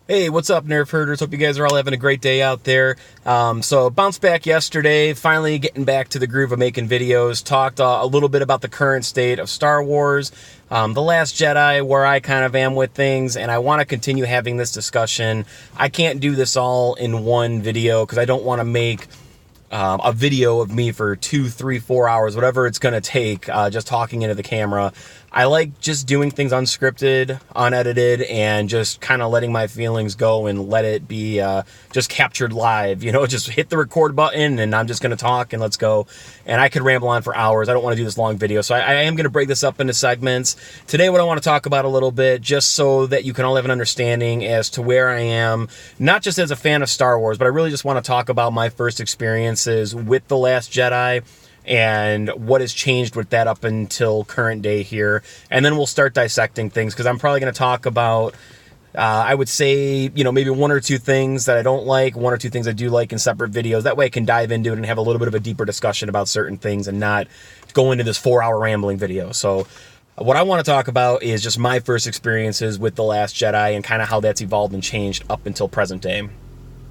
Hey, what's up, Nerf Herders? Hope you guys are all having a great day out there. So, bounced back yesterday, finally getting back to the groove of making videos. Talked a little bit about the current state of Star Wars, The Last Jedi, where I kind of am with things, and I want to continue having this discussion. I can't do this all in one video because I don't want to make a video of me for 2, 3, 4 hours, whatever it's going to take, just talking into the camera. I like just doing things unscripted, unedited, and just kind of letting my feelings go and let it be just captured live. Just hit the record button and I'm just going to talk and let's go. And I could ramble on for hours. I don't want to do this long video. So I am going to break this up into segments. Today, what I want to talk about a little bit, just so that you can all have an understanding as to where I am, not just as a fan of Star Wars, but I really just want to talk about my first experiences with The Last Jedi and what has changed with that up until current day here. And then we'll start dissecting things, because I'm probably going to talk about, I would say, maybe one or two things that I don't like, one or two things I do like in separate videos. That way I can dive into it and have a little bit of a deeper discussion about certain things and not go into this 4-hour rambling video. So what I want to talk about is just my first experiences with The Last Jedi and kind of how that's evolved and changed up until present day.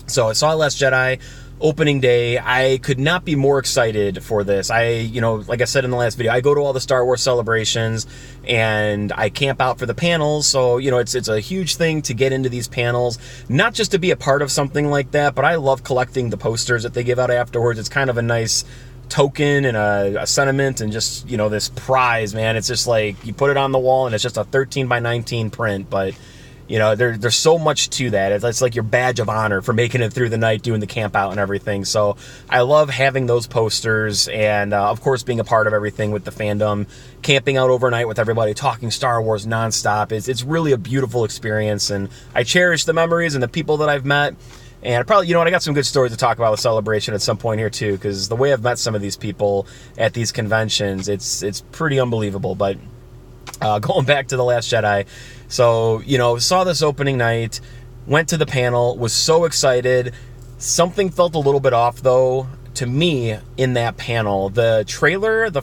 So I saw Last Jedi opening day. I could not be more excited for this. Like I said in the last video, I go to all the Star Wars celebrations and I camp out for the panels. So, it's a huge thing to get into these panels, not just to be a part of something like that, but I love collecting the posters that they give out afterwards. It's kind of a nice token and a sentiment and just, this prize, man. It's just like you put it on the wall and it's just a 13 by 19 print, but there's so much to that. It's like your badge of honor for making it through the night, doing the camp out and everything. So I love having those posters and, of course, being a part of everything with the fandom, camping out overnight with everybody, talking Star Wars nonstop. It's really a beautiful experience, and I cherish the memories and the people that I've met. And I probably, I got some good stories to talk about with Celebration at some point here too, because the way I've met some of these people at these conventions, it's pretty unbelievable. But going back to The Last Jedi, so, saw this opening night, went to the panel, was so excited. Something felt a little bit off, though, to me in that panel. The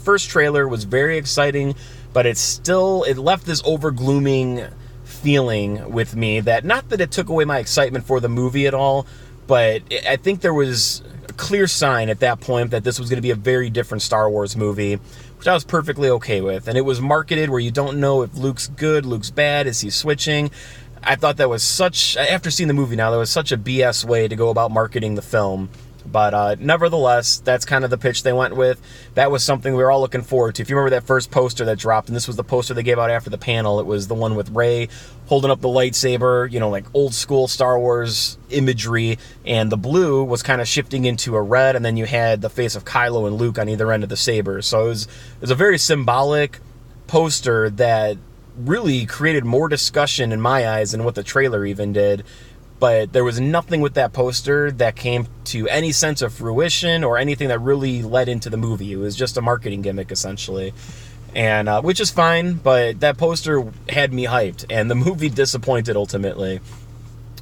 first trailer was very exciting, but it left this over-glooming feeling with me that, not that it took away my excitement for the movie at all, but I think there was a clear sign at that point that this was going to be a very different Star Wars movie, which I was perfectly okay with. And it was marketed where you don't know if Luke's good, Luke's bad, is he switching? I thought that was after seeing the movie now, that was such a BS way to go about marketing the film. But nevertheless, that's kind of the pitch they went with. That was something we were all looking forward to. If you remember that first poster that dropped, and this was the poster they gave out after the panel, it was the one with Rey holding up the lightsaber, like old school Star Wars imagery, and the blue was kind of shifting into a red, and then you had the face of Kylo and Luke on either end of the saber. So it was a very symbolic poster that really created more discussion in my eyes than what the trailer even did. But there was nothing with that poster that came to any sense of fruition or anything that really led into the movie. It was just a marketing gimmick, essentially, and which is fine, but that poster had me hyped, and the movie disappointed ultimately.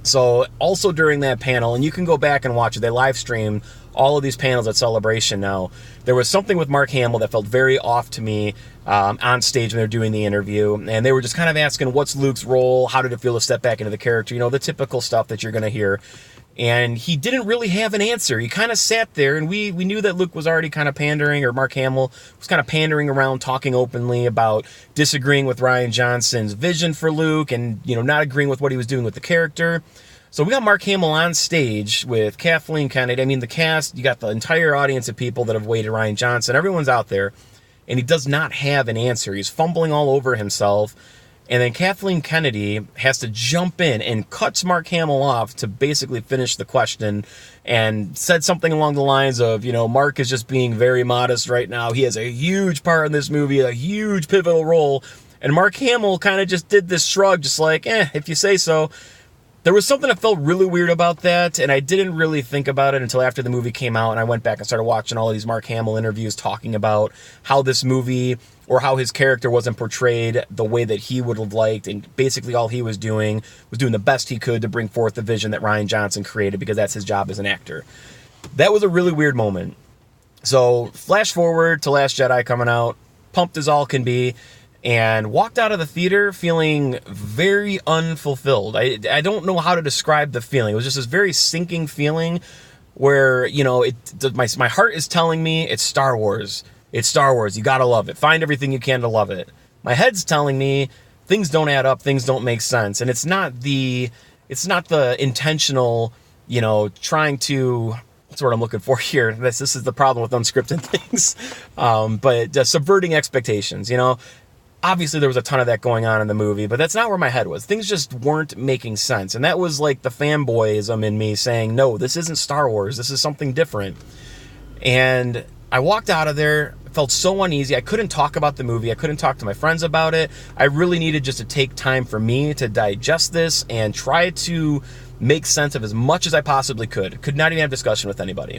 So also during that panel, and you can go back and watch it, they live streamed all of these panels at Celebration now. There was something with Mark Hamill that felt very off to me on stage when they were doing the interview, and they were just kind of asking, what's Luke's role? How did it feel to step back into the character? The typical stuff that you're going to hear. And he didn't really have an answer. He kind of sat there, and we knew that Luke was already kind of pandering, or Mark Hamill was kind of pandering around, talking openly about disagreeing with Rian Johnson's vision for Luke and, not agreeing with what he was doing with the character. So we got Mark Hamill on stage with Kathleen Kennedy. I mean, the cast, you got the entire audience of people that have waited Rian Johnson. Everyone's out there, and he does not have an answer. He's fumbling all over himself. And then Kathleen Kennedy has to jump in and cuts Mark Hamill off to basically finish the question, and said something along the lines of, Mark is just being very modest right now. He has a huge part in this movie, a huge pivotal role. And Mark Hamill kind of just did this shrug, just like, if you say so. There was something that felt really weird about that, and I didn't really think about it until after the movie came out, and I went back and started watching all of these Mark Hamill interviews talking about how this movie, or how his character wasn't portrayed the way that he would have liked, and basically all he was doing the best he could to bring forth the vision that Rian Johnson created, because that's his job as an actor. That was a really weird moment. So, flash forward to Last Jedi coming out, pumped as all can be, and walked out of the theater feeling very unfulfilled. I don't know how to describe the feeling. It was just this very sinking feeling where, you know, my heart is telling me it's Star Wars. It's Star Wars. You gotta love it. Find everything you can to love it. My head's telling me things don't add up. Things don't make sense. And it's not the intentional, you know, trying to. That's what I'm looking for here. This is the problem with unscripted things, but subverting expectations. You know, obviously there was a ton of that going on in the movie, but that's not where my head was. Things just weren't making sense, and that was like the fanboyism in me saying, "No, this isn't Star Wars. This is something different." And I walked out of there, felt so uneasy. I couldn't talk about the movie. I couldn't talk to my friends about it. I really needed just to take time for me to digest this and try to make sense of as much as I possibly could. Could not even have discussion with anybody.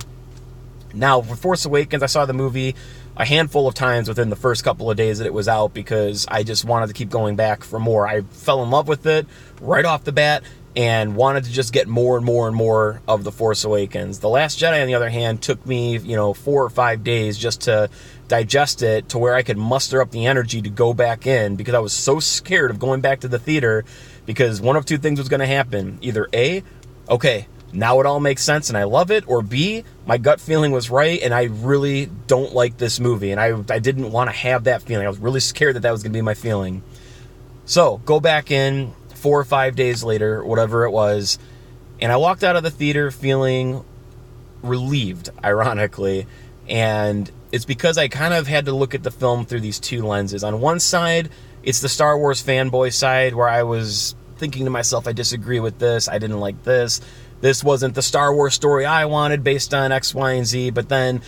Now, for Force Awakens, I saw the movie a handful of times within the first couple of days that it was out because I just wanted to keep going back for more. I fell in love with it right off the bat and wanted to just get more and more and more of The Force Awakens. The Last Jedi, on the other hand, took me, 4 or 5 days just to digest it to where I could muster up the energy to go back in because I was so scared of going back to the theater because one of two things was going to happen. Either A, okay, now it all makes sense and I love it, or B, my gut feeling was right and I really don't like this movie and I didn't want to have that feeling. I was really scared that was going to be my feeling. So, go back in 4 or 5 days later, whatever it was, and I walked out of the theater feeling relieved, ironically, and it's because I kind of had to look at the film through these two lenses. On one side, it's the Star Wars fanboy side where I was thinking to myself, I disagree with this, I didn't like this, this wasn't the Star Wars story I wanted based on X, Y, and Z, but then,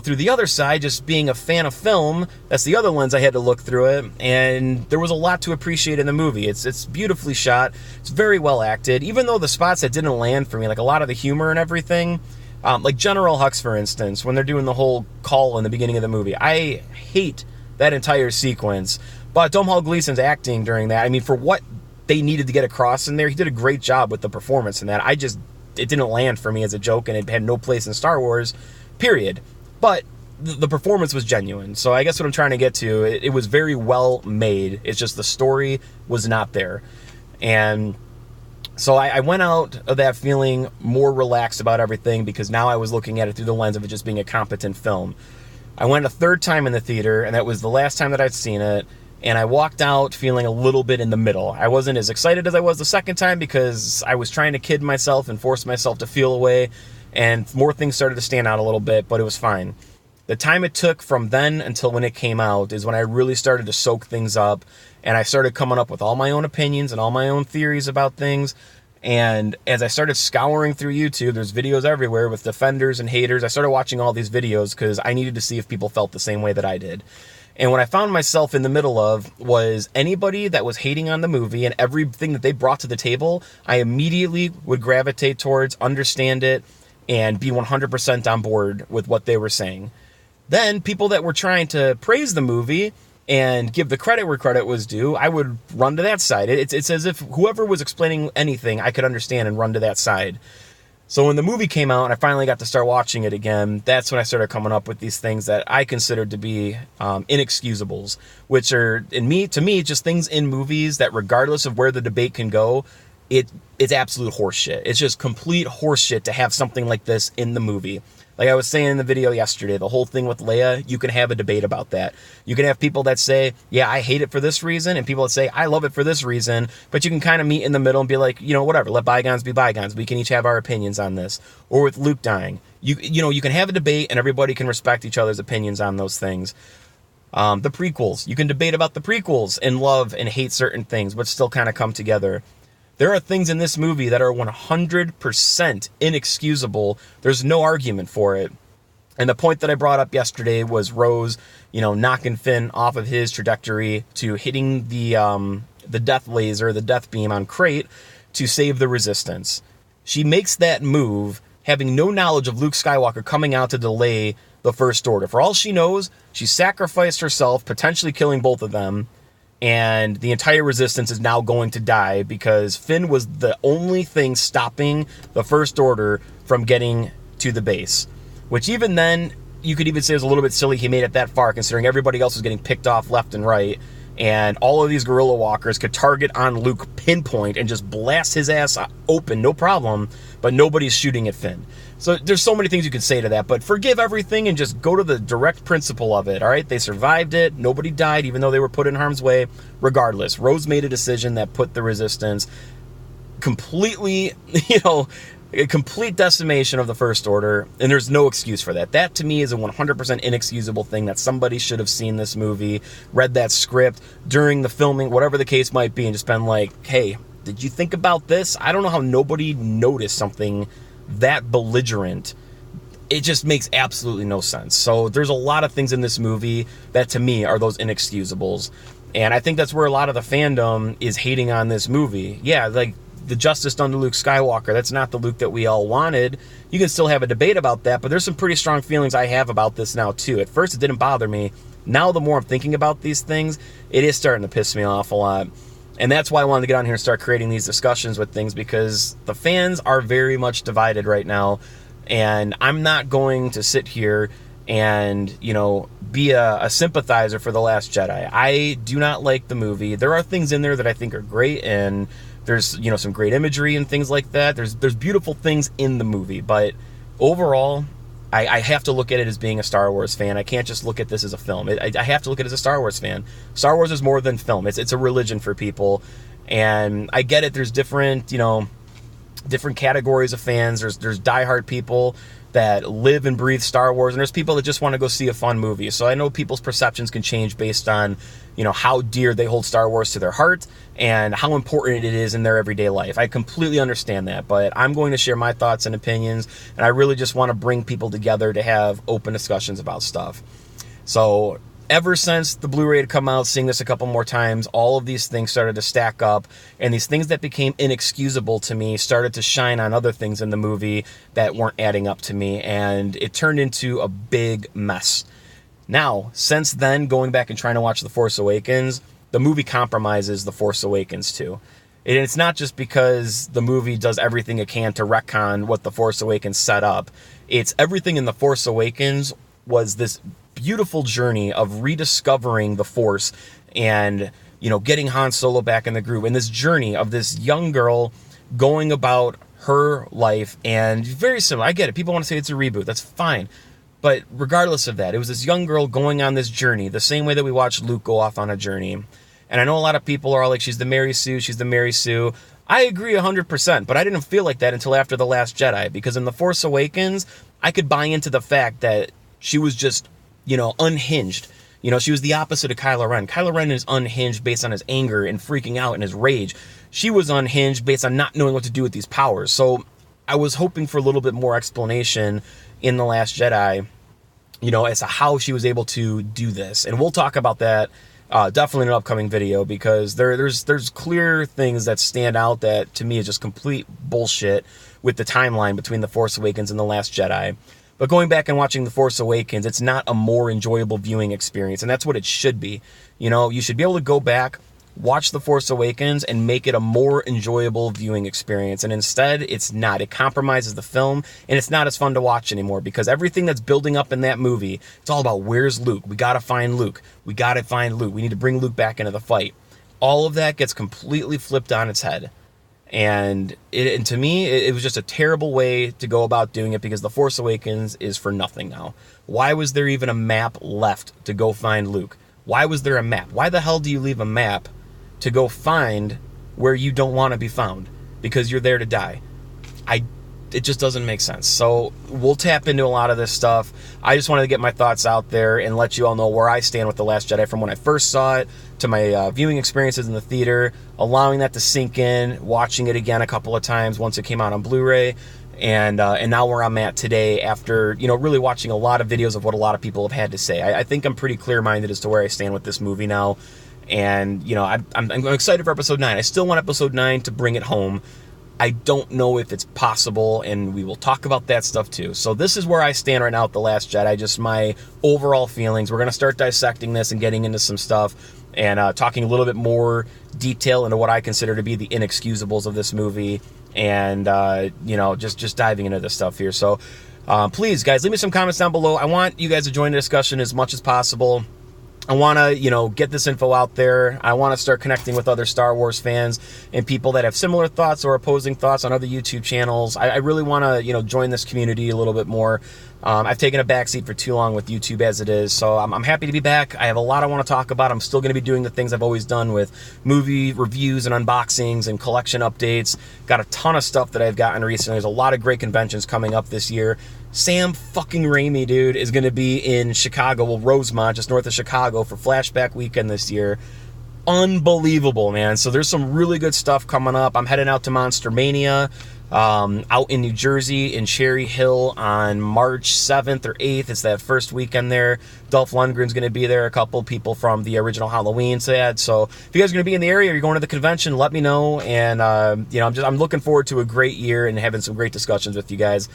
through the other side, just being a fan of film, that's the other lens I had to look through it, and there was a lot to appreciate in the movie. It's beautifully shot, it's very well acted, even though the spots that didn't land for me, like a lot of the humor and everything, like General Hux, for instance, when they're doing the whole call in the beginning of the movie, I hate that entire sequence, but Domhnall Gleeson's acting during that, I mean, for what they needed to get across in there, he did a great job with the performance in that. It didn't land for me as a joke, and it had no place in Star Wars, period. But the performance was genuine. So I guess what I'm trying to get to, it was very well made. It's just the story was not there. And so I went out of that feeling more relaxed about everything because now I was looking at it through the lens of it just being a competent film. I went a third time in the theater, and that was the last time that I'd seen it. And I walked out feeling a little bit in the middle. I wasn't as excited as I was the second time because I was trying to kid myself and force myself to feel away. And more things started to stand out a little bit, but it was fine. The time it took from then until when it came out is when I really started to soak things up, and I started coming up with all my own opinions and all my own theories about things. And as I started scouring through YouTube, there's videos everywhere with defenders and haters. I started watching all these videos because I needed to see if people felt the same way that I did. And what I found myself in the middle of was anybody that was hating on the movie and everything that they brought to the table, I immediately would gravitate towards, understand it, and be 100% on board with what they were saying. Then people that were trying to praise the movie and give the credit where credit was due, I would run to that side. It's as if whoever was explaining anything, I could understand and run to that side. So when the movie came out and I finally got to start watching it again, that's when I started coming up with these things that I considered to be inexcusables, which are, to me, just things in movies that regardless of where the debate can go, it's absolute horseshit. It's just complete horseshit to have something like this in the movie. Like I was saying in the video yesterday, the whole thing with Leia, you can have a debate about that. You can have people that say, yeah, I hate it for this reason, and people that say, I love it for this reason, but you can kind of meet in the middle and be like, whatever, let bygones be bygones. We can each have our opinions on this. Or with Luke dying, you can have a debate and everybody can respect each other's opinions on those things. The prequels, you can debate about the prequels and love and hate certain things, but still kind of come together. There are things in this movie that are 100% inexcusable. There's no argument for it. And the point that I brought up yesterday was Rose, knocking Finn off of his trajectory to hitting the death laser, the death beam on Crate to save the Resistance. She makes that move having no knowledge of Luke Skywalker coming out to delay the First Order. For all she knows, she sacrificed herself, potentially killing both of them, and the entire Resistance is now going to die because Finn was the only thing stopping the First Order from getting to the base. Which even then, you could even say was a little bit silly he made it that far, considering everybody else was getting picked off left and right. and all of these guerrilla walkers could target on Luke pinpoint and just blast his ass open, no problem, but nobody's shooting at Finn. So there's so many things you could say to that, but forgive everything and just go to the direct principle of it, all right? They survived it. Nobody died, even though they were put in harm's way. Regardless, Rose made a decision that put the Resistance completely, a complete decimation of the First Order, and there's no excuse for that. That, to me, is a 100% inexcusable thing that somebody should have seen this movie, read that script during the filming, whatever the case might be, and just been like, hey, did you think about this? I don't know how nobody noticed something that belligerent. It just makes absolutely no sense. So there's a lot of things in this movie that, to me, are those inexcusables. And I think that's where a lot of the fandom is hating on this movie. Yeah, like, the justice done to Luke Skywalker, that's not the Luke that we all wanted. You can still have a debate about that, but there's some pretty strong feelings I have about this now, too. At first, it didn't bother me. Now, the more I'm thinking about these things, it is starting to piss me off a lot. And that's why I wanted to get on here and start creating these discussions with things, because the fans are very much divided right now, and I'm not going to sit here and, be a sympathizer for The Last Jedi. I do not like the movie. There are things in there that I think are great, and there's, some great imagery and things like that. There's beautiful things in the movie, but overall, I have to look at it as being a Star Wars fan. I can't just look at this as a film. I have to look at it as a Star Wars fan. Star Wars is more than film. It's a religion for people, and I get it. There's different, different categories of fans. There's diehard people that live and breathe Star Wars, and there's people that just want to go see a fun movie. So I know people's perceptions can change based on, how dear they hold Star Wars to their heart and how important it is in their everyday life. I completely understand that, but I'm going to share my thoughts and opinions, and I really just want to bring people together to have open discussions about stuff. So ever since the Blu-ray had come out, seeing this a couple more times, all of these things started to stack up, and these things that became inexcusable to me started to shine on other things in the movie that weren't adding up to me, and it turned into a big mess. Now, since then, going back and trying to watch The Force Awakens, the movie compromises The Force Awakens too. And it's not just because the movie does everything it can to retcon what The Force Awakens set up. It's everything in The Force Awakens was this beautiful journey of rediscovering the Force and, getting Han Solo back in the groove. And this journey of this young girl going about her life, and very similar. I get it. People want to say it's a reboot. That's fine. But regardless of that, it was this young girl going on this journey, the same way that we watched Luke go off on a journey. And I know a lot of people are all like, she's the Mary Sue, she's the Mary Sue. I agree 100%, but I didn't feel like that until after The Last Jedi, because in The Force Awakens, I could buy into the fact that she was just, unhinged. She was the opposite of Kylo Ren. Kylo Ren is unhinged based on his anger and freaking out and his rage. She was unhinged based on not knowing what to do with these powers. So I was hoping for a little bit more explanation in The Last Jedi, as to how she was able to do this. And we'll talk about that definitely in an upcoming video, because there's clear things that stand out that to me is just complete bullshit with the timeline between The Force Awakens and The Last Jedi. But going back and watching The Force Awakens, it's not a more enjoyable viewing experience, and that's what it should be. You should be able to go back, watch The Force Awakens, and make it a more enjoyable viewing experience. And instead, it's not. It compromises the film, and it's not as fun to watch anymore, because everything that's building up in that movie, it's all about, where's Luke? We gotta find Luke. We gotta find Luke. We need to bring Luke back into the fight. All of that gets completely flipped on its head. And to me, it was just a terrible way to go about doing it, because The Force Awakens is for nothing now. Why was there even a map left to go find Luke? Why was there a map? Why the hell do you leave a map to go find where you don't want to be found? Because you're there to die. It just doesn't make sense. So we'll tap into a lot of this stuff. I just wanted to get my thoughts out there and let you all know where I stand with The Last Jedi, from when I first saw it to my viewing experiences in the theater, allowing that to sink in, watching it again a couple of times once it came out on Blu-ray, and now where I'm at today after, really watching a lot of videos of what a lot of people have had to say. I think I'm pretty clear-minded as to where I stand with this movie now, and, I'm excited for Episode 9. I still want Episode 9 to bring it home. I don't know if it's possible, and we will talk about that stuff too. So this is where I stand right now with The Last Jedi, just my overall feelings. We're going to start dissecting this and getting into some stuff, and talking a little bit more detail into what I consider to be the inexcusables of this movie, and, just diving into this stuff here. So please, guys, leave me some comments down below. I want you guys to join the discussion as much as possible. I want to, get this info out there. I want to start connecting with other Star Wars fans and people that have similar thoughts or opposing thoughts on other YouTube channels. I really want to, join this community a little bit more. I've taken a backseat for too long with YouTube as it is, so I'm happy to be back. I have a lot I want to talk about. I'm still going to be doing the things I've always done with movie reviews and unboxings and collection updates. Got a ton of stuff that I've gotten recently. There's a lot of great conventions coming up this year. Sam fucking Raimi, dude, is going to be in Chicago, well, Rosemont, just north of Chicago, for Flashback Weekend this year. Unbelievable, man. So there's some really good stuff coming up. I'm heading out to Monster Mania out in New Jersey in Cherry Hill on March 7th or 8th. It's that first weekend there. Dolph Lundgren's going to be there. A couple people from the original Halloween set. So if you guys are going to be in the area or you're going to the convention, let me know. And I'm looking forward to a great year and having some great discussions with you guys.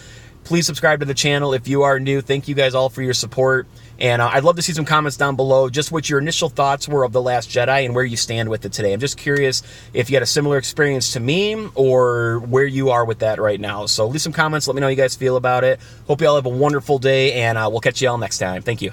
Please subscribe to the channel if you are new. Thank you guys all for your support. And I'd love to see some comments down below, just what your initial thoughts were of The Last Jedi and where you stand with it today. I'm just curious if you had a similar experience to me or where you are with that right now. So leave some comments. Let me know how you guys feel about it. Hope you all have a wonderful day, and we'll catch you all next time. Thank you.